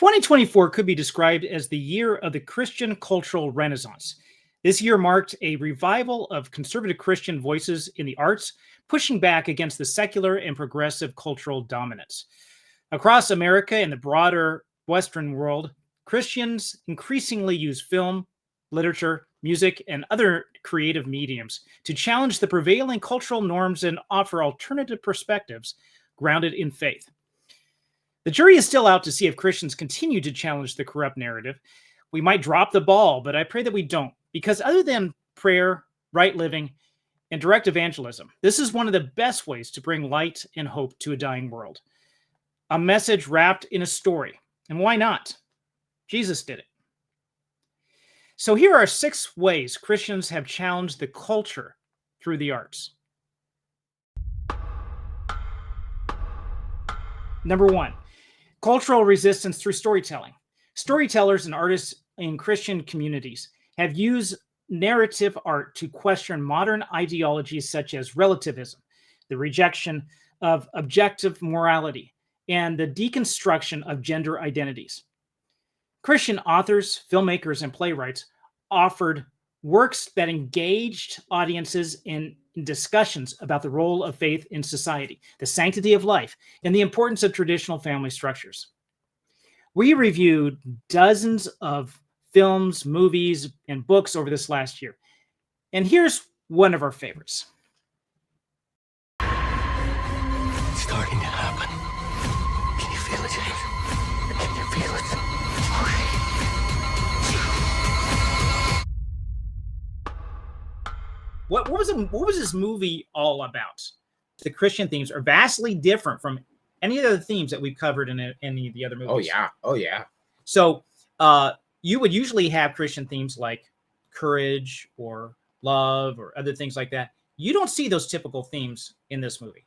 2024 could be described as the year of the Christian cultural renaissance. This year marked a revival of conservative Christian voices in the arts, pushing back against the secular and progressive cultural dominance. Across America and the broader Western world, Christians increasingly use film, literature, music, and other creative mediums to challenge the prevailing cultural norms and offer alternative perspectives grounded in faith. The jury is still out to see if Christians continue to challenge the corrupt narrative. We might drop the ball, but I pray that we don't, because other than prayer, right living, and direct evangelism, this is one of the best ways to bring light and hope to a dying world. A message wrapped in a story. And why not? Jesus did it. So here are 6 ways Christians have challenged the culture through the arts. Number 1, cultural resistance through storytelling. Storytellers and artists in Christian communities have used narrative art to question modern ideologies such as relativism, the rejection of objective morality, and the deconstruction of gender identities. Christian authors, filmmakers, and playwrights offered works that engaged audiences in discussions about the role of faith in society, the sanctity of life, and the importance of traditional family structures. We reviewed dozens of films, movies, and books over this last year. And here's one of our favorites. It's starting to happen. Can you feel it, James? Can you feel it? What was this movie all about? The Christian themes are vastly different from any of the themes that we've covered in any of the other movies. Oh yeah. So you would usually have Christian themes like courage or love or other things like that. You don't see those typical themes in this movie.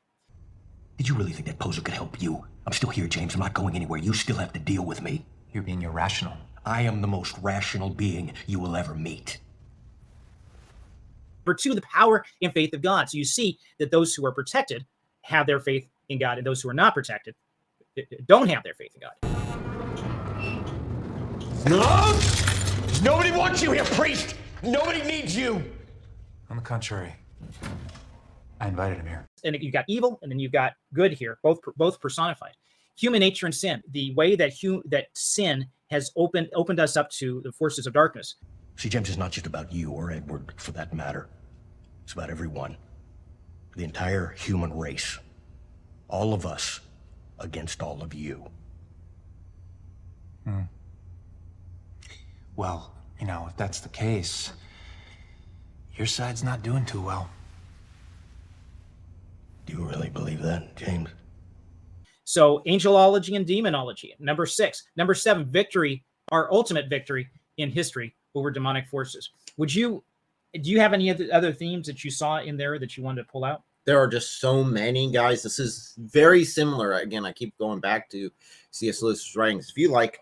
Did you really think that poser could help you? I'm still here, James. I'm not going anywhere. You still have to deal with me. You're being irrational. I am the most rational being you will ever meet. Number 2, the power and faith of God. So you see that those who are protected have their faith in God, and those who are not protected don't have their faith in God. No! Nobody wants you here, priest! Nobody needs you! On the contrary, I invited him here. And you've got evil, and then you've got good here, both personified. Human nature and sin, the way that sin has opened us up to the forces of darkness. See, James, it's not just about you or Edward, for that matter. It's about everyone. The entire human race. All of us against all of you. Well, if that's the case, your side's not doing too well. Do you really believe that, James? So, angelology and demonology. Number 6. Number 7, victory, our ultimate victory in history over demonic forces. Do you have any other themes that you saw in there that you wanted to pull out? There are just so many, guys. This is very similar. Again, I keep going back to C.S. Lewis's writings. If you like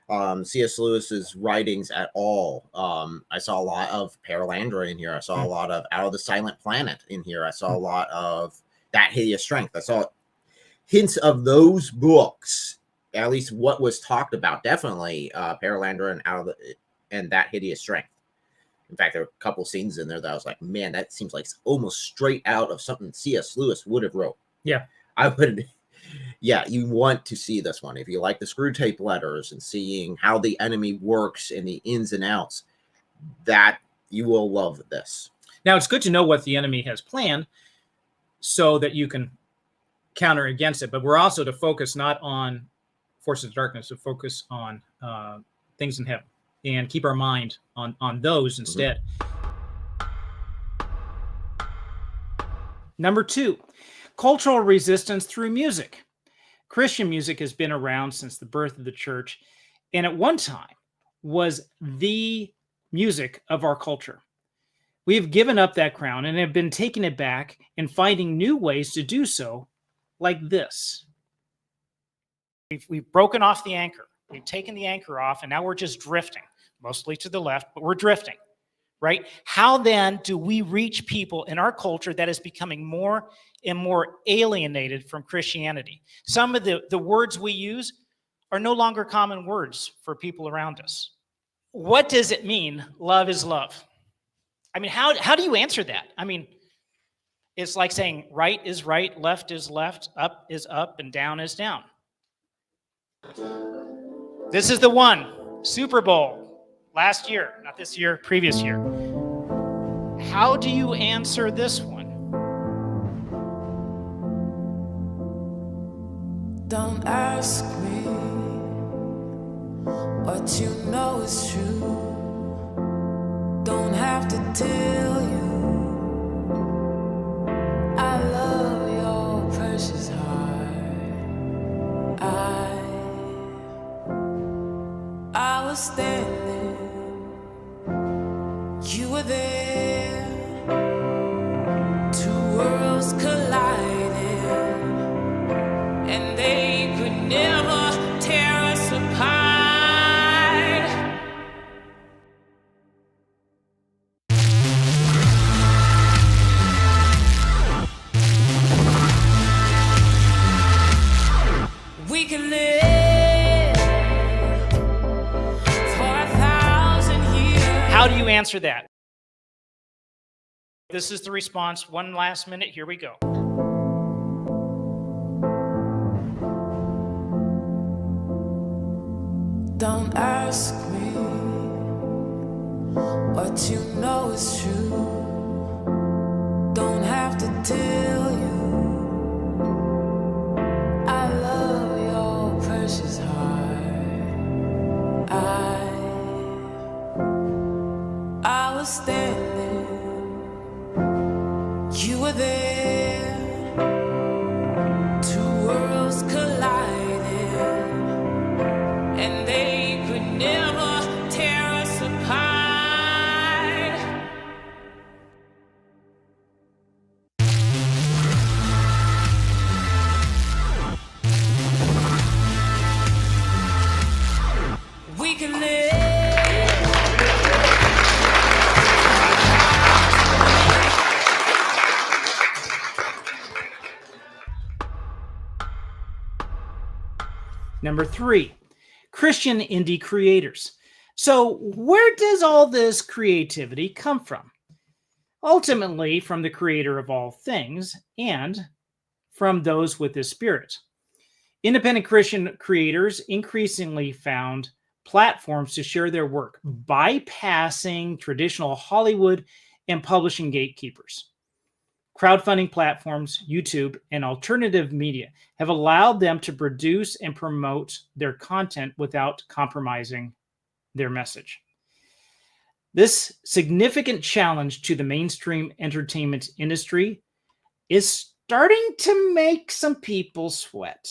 C.S. Lewis's writings at all, I saw a lot of Paralandra in here. I saw a lot of Out of the Silent Planet in here. I saw a lot of That Hideous Strength. I saw hints of those books, at least what was talked about. Definitely Paralandra and That Hideous Strength. In fact, there were a couple scenes in there that I was like, man, that seems like almost straight out of something C.S. Lewis would have wrote. Yeah. You want to see this one. If you like the Screw Tape Letters and seeing how the enemy works and the ins and outs, that you will love this. Now, it's good to know what the enemy has planned so that you can counter against it. But we're also to focus not on forces of darkness, to focus on things in heaven and keep our mind on those instead. Number 2, cultural resistance through music. Christian music has been around since the birth of the church, and at one time was the music of our culture. We have given up that crown and have been taking it back and finding new ways to do so, like this. We've broken off the anchor. We've taken the anchor off, and now we're just drifting, mostly to the left, but we're drifting, right? How then do we reach people in our culture that is becoming more and more alienated from Christianity? Some of the words we use are no longer common words for people around us. What does it mean, love is love? I mean, how do you answer that? I mean, it's like saying right is right, left is left, up is up, and down is down. This is the one, Super Bowl, last year, not this year, previous year. How do you answer this one? Don't ask me what you know is true. Don't have to tell you I love your precious heart. I was standing, you were there, two worlds collided, and they could never tear us apart. We can live for 1,000 years. How do you answer that? This is the response. One last minute. Here we go. Don't ask me what you know is true. Don't have to tell you I love your precious heart. I was standing, you were there, two worlds collided, and they could never tear us apart. We can live. Number 3, Christian indie creators. So where does all this creativity come from? Ultimately, from the creator of all things and from those with his spirit. Independent Christian creators increasingly found platforms to share their work, bypassing traditional Hollywood and publishing gatekeepers. Crowdfunding platforms, YouTube, and alternative media have allowed them to produce and promote their content without compromising their message. This significant challenge to the mainstream entertainment industry is starting to make some people sweat.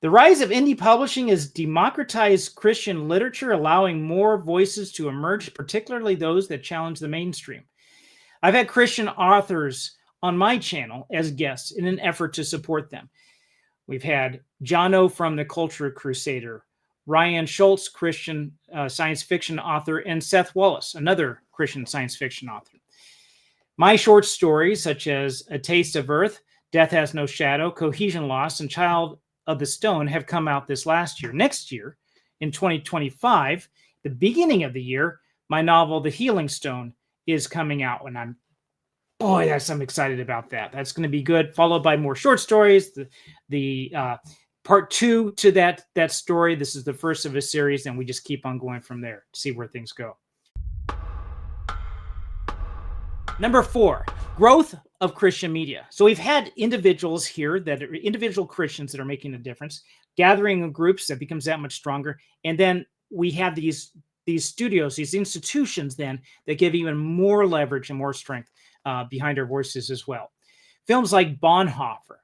The rise of indie publishing has democratized Christian literature, allowing more voices to emerge, particularly those that challenge the mainstream. I've had Christian authors on my channel as guests in an effort to support them. We've had Jono from the Culture Crusader, Ryan Schultz, Christian science fiction author, and Seth Wallace, another Christian science fiction author. My short stories, such as A Taste of Earth, Death Has No Shadow, Cohesion Lost, and Child of the Stone, have come out this last year. Next year, in 2025, the beginning of the year, my novel, The Healing Stone, is coming out, and I'm excited about that. That's going to be good. Followed by more short stories. The part 2 to that story. This is the first of a series, and we just keep on going from there to see where things go. Number 4, growth of Christian media. So we've had individuals here that are individual Christians that are making a difference, gathering in groups that becomes that much stronger, and then we have these studios, these institutions then that give even more leverage and more strength behind our voices as well. Films like Bonhoeffer,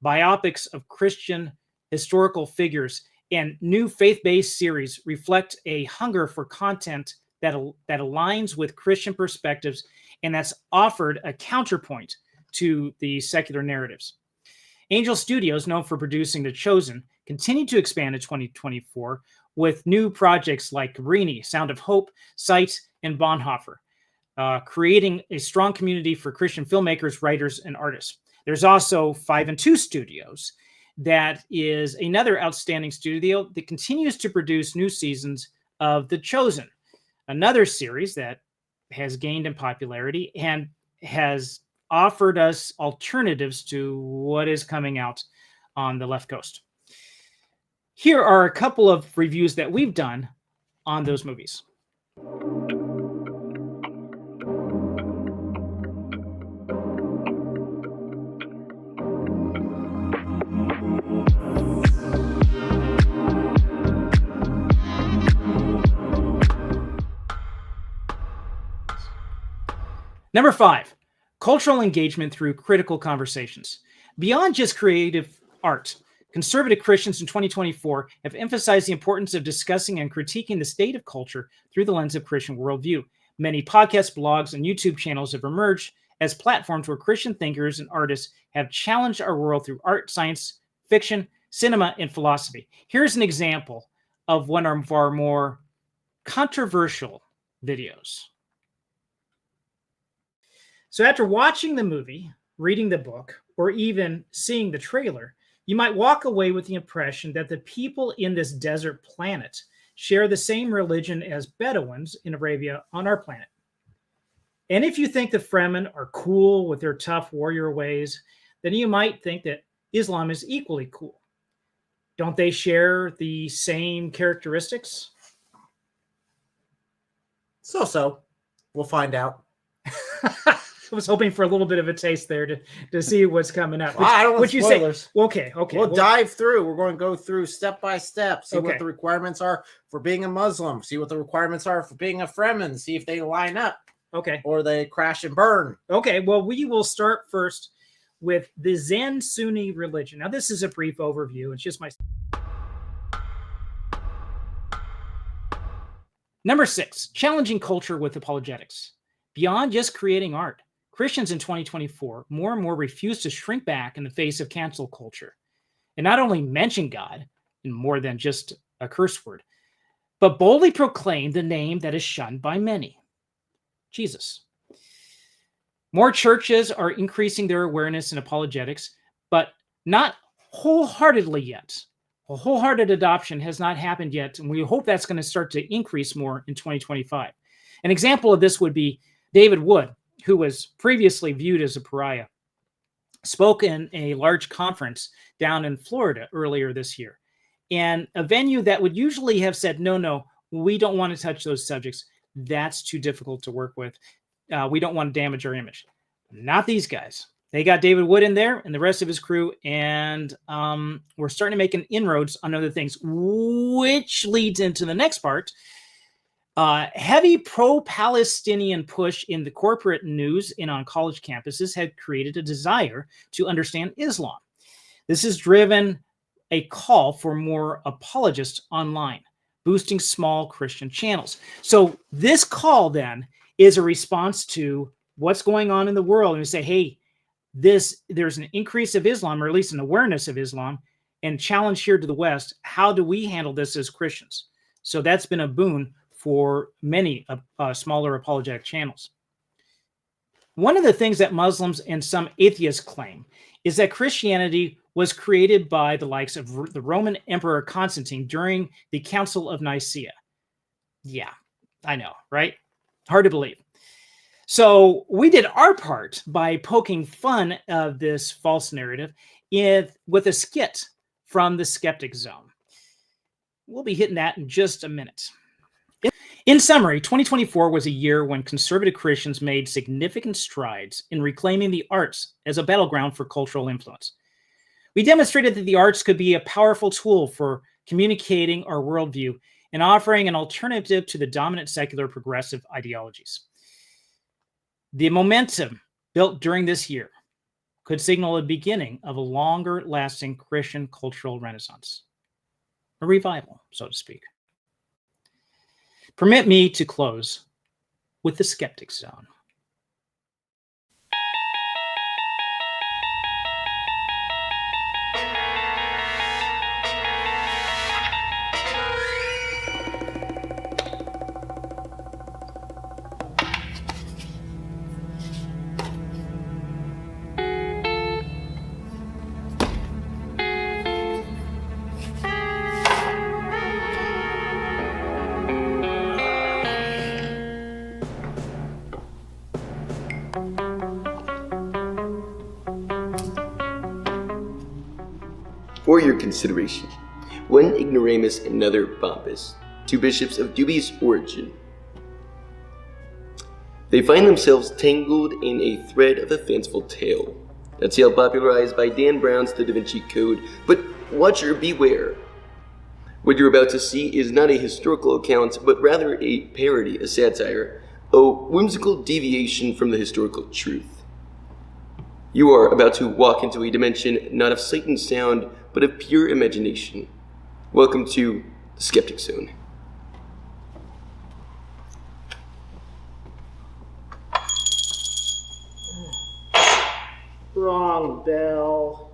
biopics of Christian historical figures, and new faith-based series reflect a hunger for content that aligns with Christian perspectives and that's offered a counterpoint to the secular narratives. Angel Studios, known for producing The Chosen, continue to expand in 2024 with new projects like Cabrini, Sound of Hope, Sight, and Bonhoeffer, creating a strong community for Christian filmmakers, writers, and artists. There's also 5 and 2 Studios, that is another outstanding studio that continues to produce new seasons of The Chosen, another series that has gained in popularity and has offered us alternatives to what is coming out on the left coast. Here are a couple of reviews that we've done on those movies. Number 5, cultural engagement through critical conversations. Beyond just creative art, conservative Christians in 2024 have emphasized the importance of discussing and critiquing the state of culture through the lens of Christian worldview. Many podcasts, blogs, and YouTube channels have emerged as platforms where Christian thinkers and artists have challenged our world through art, science, fiction, cinema, and philosophy. Here's an example of one of our more controversial videos. So after watching the movie, reading the book, or even seeing the trailer, you might walk away with the impression that the people in this desert planet share the same religion as Bedouins in Arabia on our planet. And if you think the Fremen are cool with their tough warrior ways, then you might think that Islam is equally cool. Don't they share the same characteristics? So. We'll find out. I was hoping for a little bit of a taste there to see what's coming up. I don't want spoilers. Okay. We'll dive through. We're going to go through step by step, see Okay. what the requirements are for being a Muslim, see what the requirements are for being a Fremen, see if they line up Okay. or they crash and burn. Okay. Well, we will start first with the Zen Sunni religion. Now, this is a brief overview. It's just my... Number 6, challenging culture with apologetics. Beyond just creating art, Christians in 2024 more and more refuse to shrink back in the face of cancel culture and not only mention God in more than just a curse word, but boldly proclaim the name that is shunned by many, Jesus. More churches are increasing their awareness in apologetics, but not wholeheartedly yet. A wholehearted adoption has not happened yet, and we hope that's going to start to increase more in 2025. An example of this would be David Wood, who was previously viewed as a pariah, spoke in a large conference down in Florida earlier this year. And a venue that would usually have said, no, we don't want to touch those subjects. That's too difficult to work with. We don't want to damage our image. Not these guys. They got David Wood in there and the rest of his crew, and we're starting to make an inroads on other things, which leads into the next part. Heavy pro-Palestinian push in the corporate news and on college campuses had created a desire to understand Islam. This has driven a call for more apologists online, boosting small Christian channels. So this call then is a response to what's going on in the world, and we say, hey, there's an increase of Islam, or at least an awareness of Islam, and challenge here to the West. How do we handle this as Christians? So that's been a boon for many smaller apologetic channels. One of the things that Muslims and some atheists claim is that Christianity was created by the likes of the Roman Emperor Constantine during the Council of Nicaea. Yeah, I know, right? Hard to believe. So we did our part by poking fun of this false narrative with a skit from the Skeptic Zone. We'll be hitting that in just a minute. In summary, 2024 was a year when conservative Christians made significant strides in reclaiming the arts as a battleground for cultural influence. We demonstrated that the arts could be a powerful tool for communicating our worldview and offering an alternative to the dominant secular progressive ideologies. The momentum built during this year could signal a beginning of a longer-lasting Christian cultural renaissance, a revival, so to speak. Permit me to close with the Skeptic Zone. For your consideration, one ignoramus and another pompous, two bishops of dubious origin. They find themselves tangled in a thread of a fanciful tale. A tale popularized by Dan Brown's The Da Vinci Code, but watcher beware. What you're about to see is not a historical account, but rather a parody, a satire, a whimsical deviation from the historical truth. You are about to walk into a dimension not of sight and sound, but of pure imagination. Welcome to the Skeptic Zone. Wrong bell.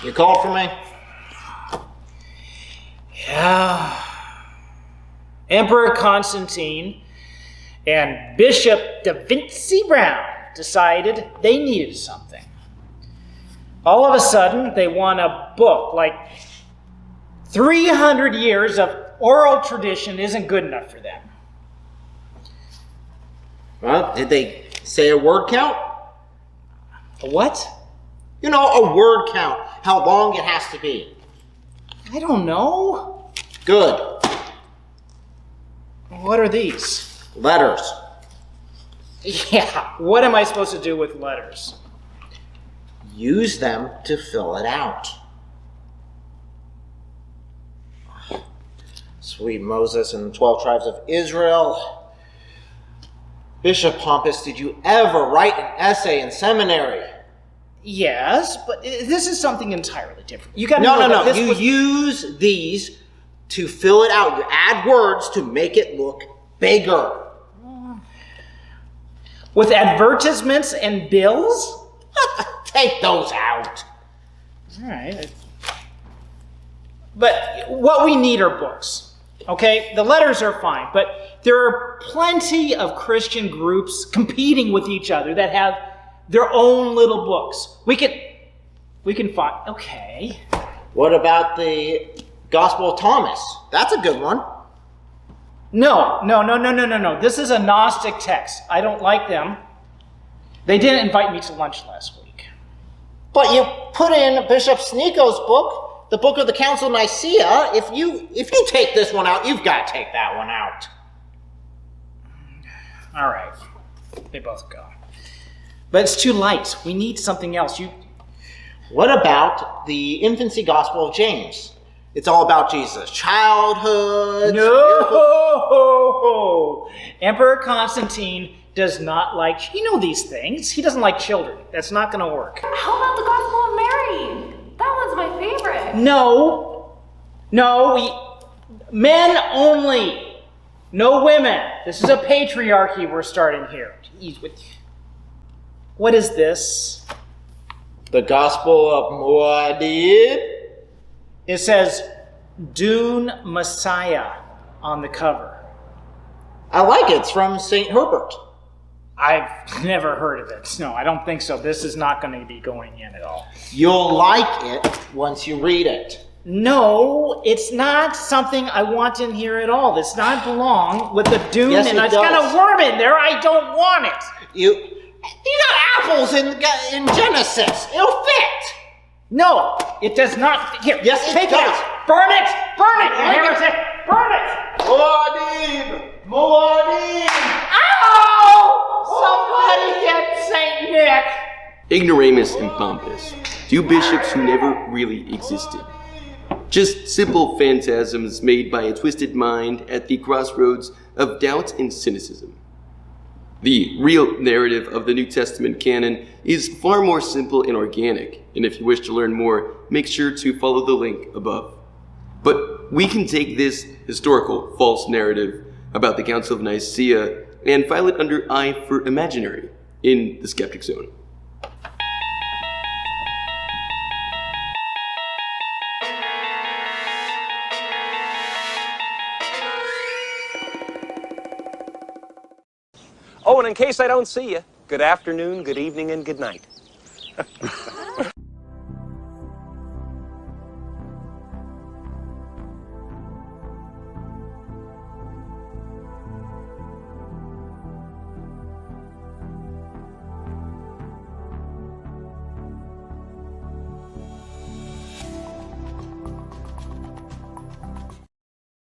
You called for me? Yeah. Emperor Constantine and Bishop Da Vinci Brown decided they needed something. All of a sudden, they want a book. Like 300 years of oral tradition isn't good enough for them. Well, did they say a word count? A what? You know, a word count. How long it has to be. I don't know. Good. What are these? Letters. Yeah, what am I supposed to do with letters? Use them to fill it out. Sweet Moses and the 12 tribes of Israel. Bishop Pompous, did you ever write an essay in seminary? Yes, but this is something entirely different. You got to No. You use these to fill it out. You add words to make it look bigger. With advertisements and bills? Take those out. All right. But what we need are books. Okay? The letters are fine, but there are plenty of Christian groups competing with each other that have their own little books. We can find. Okay. What about the Gospel of Thomas? That's a good one. No. This is a Gnostic text. I don't like them. They didn't invite me to lunch last week. But you put in Bishop Sneako's book, the Book of the Council of Nicaea. If you take this one out, you've got to take that one out. All right. They both go. But it's too light. We need something else. What about the Infancy Gospel of James? It's all about Jesus' childhood. No! Emperor Constantine does not like... You know these things. He doesn't like children. That's not going to work. How about the Gospel of Mary? That one's my favorite. No, men only. No women. This is a patriarchy we're starting here. Jeez, what is this? The Gospel of Muad'Dib. It says Dune Messiah on the cover. I like it. It's from St. Herbert. I've never heard of it. No, I don't think so. This is not going to be going in at all. You'll like it once you read it. No, it's not something I want in here at all. This not belong with the Dune, Yes, and it it's got does. a worm in there. I don't want it. You got apples in Genesis. It'll fit. No, it does not. Here, Yes, it take does. it out. Burn it! Burn it! You heretic! Burn it! Muad'Dib! Ow! Somebody get Saint Nick! Ignoramus and pompous, two bishops who never really existed. Just simple phantasms made by a twisted mind at the crossroads of doubt and cynicism. The real narrative of the New Testament canon is far more simple and organic, and if you wish to learn more, make sure to follow the link above. But we can take this historical false narrative about the Council of Nicaea and file it under I for imaginary in the Skeptic Zone. Oh, and in case I don't see you, good afternoon, good evening, and good night.